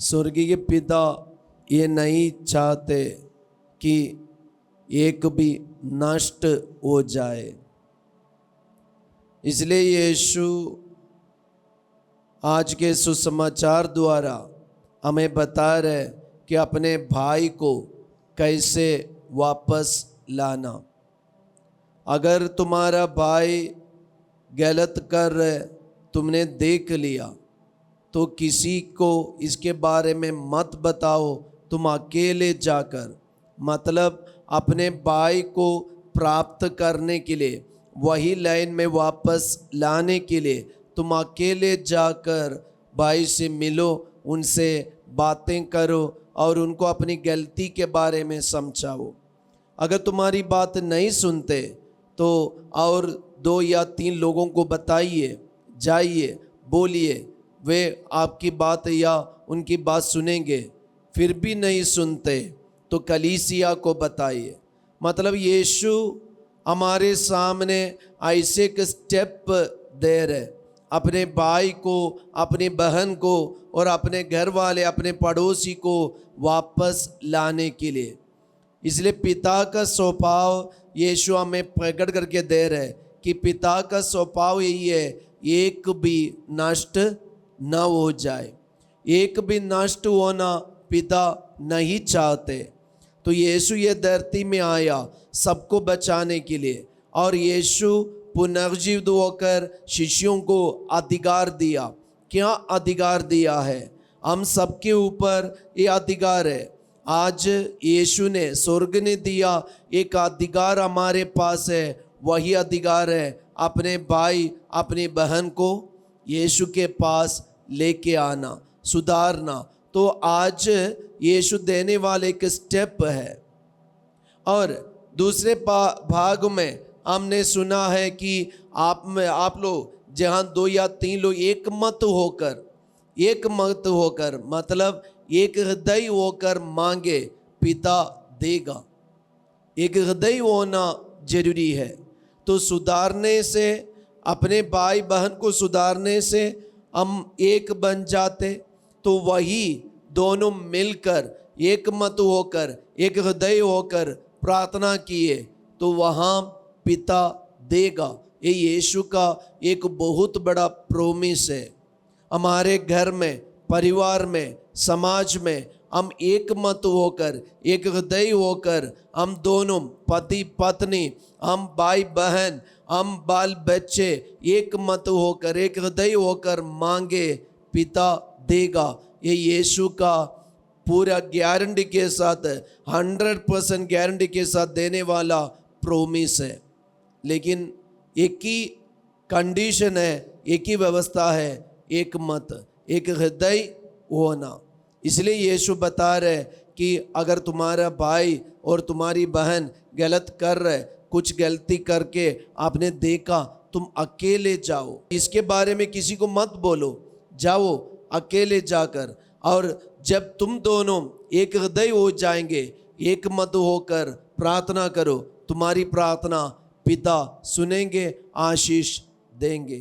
स्वर्गीय पिता ये नहीं चाहते कि एक भी नष्ट हो जाए, इसलिए यीशु आज के सुसमाचार द्वारा हमें बता रहे कि अपने भाई को कैसे वापस लाना। अगर तुम्हारा भाई गलत कर रहे, तुमने देख लिया, तो किसी को इसके बारे में मत बताओ। तुम अकेले जाकर, मतलब अपने भाई को प्राप्त करने के लिए, वही लाइन में वापस लाने के लिए तुम अकेले जाकर भाई से मिलो, उनसे बातें करो और उनको अपनी गलती के बारे में समझाओ। अगर तुम्हारी बात नहीं सुनते तो और 2 या 3 लोगों को बताइए, जाइए बोलिए, वे आपकी बात या उनकी बात सुनेंगे। फिर भी नहीं सुनते तो कलीसिया को बताइए। मतलब यीशु हमारे सामने ऐसे एक स्टेप दे रहे, अपने भाई को, अपनी बहन को और अपने घर वाले, अपने पड़ोसी को वापस लाने के लिए। इसलिए पिता का स्वभाव यीशु हमें प्रकट करके दे रहे कि पिता का स्वभाव यही है, एक भी नष्ट न हो जाए। एक भी नष्ट होना पिता नहीं चाहते। तो यीशु ये धरती में आया सबको बचाने के लिए, और यीशु पुनर्जीवित होकर शिष्यों को अधिकार दिया। क्या अधिकार दिया है? हम सबके ऊपर ये अधिकार है। आज यीशु ने, स्वर्ग ने दिया एक अधिकार हमारे पास है। वही अधिकार है अपने भाई, अपनी बहन को यीशु के पास लेके आना, सुधारना। तो आज यीशु देने वाले एक स्टेप है। और दूसरे भाग में हमने सुना है कि आप लोग जहाँ 2 या 3 लोग एक मत होकर मतलब एक हृदय होकर मांगे, पिता देगा। एक हृदय होना जरूरी है। तो सुधारने से, अपने भाई बहन को सुधारने से हम एक बन जाते। तो वही दोनों मिलकर एक मत होकर, एक हृदय होकर प्रार्थना किए तो वहाँ पिता देगा। ये यीशु का एक बहुत बड़ा प्रोमिस है। हमारे घर में, परिवार में, समाज में हम एक मत होकर, एक हृदय होकर, हम दोनों पति पत्नी, हम भाई बहन, हम बाल बच्चे एक मत होकर, एक हृदय होकर मांगे, पिता देगा। ये यीशु का पूरा गारंटी के साथ, 100% गारंटी के साथ देने वाला प्रोमिस है। लेकिन एक ही कंडीशन है, एक ही व्यवस्था है, एक मत, एक हृदय होना। इसलिए यीशु बता रहे कि अगर तुम्हारा भाई और तुम्हारी बहन गलत कर रहे, कुछ गलती करके आपने देखा, तुम अकेले जाओ। इसके बारे में किसी को मत बोलो, जाओ अकेले जाकर। और जब तुम दोनों एक हृदय हो जाएंगे, एक मत होकर प्रार्थना करो, तुम्हारी प्रार्थना पिता सुनेंगे, आशीष देंगे।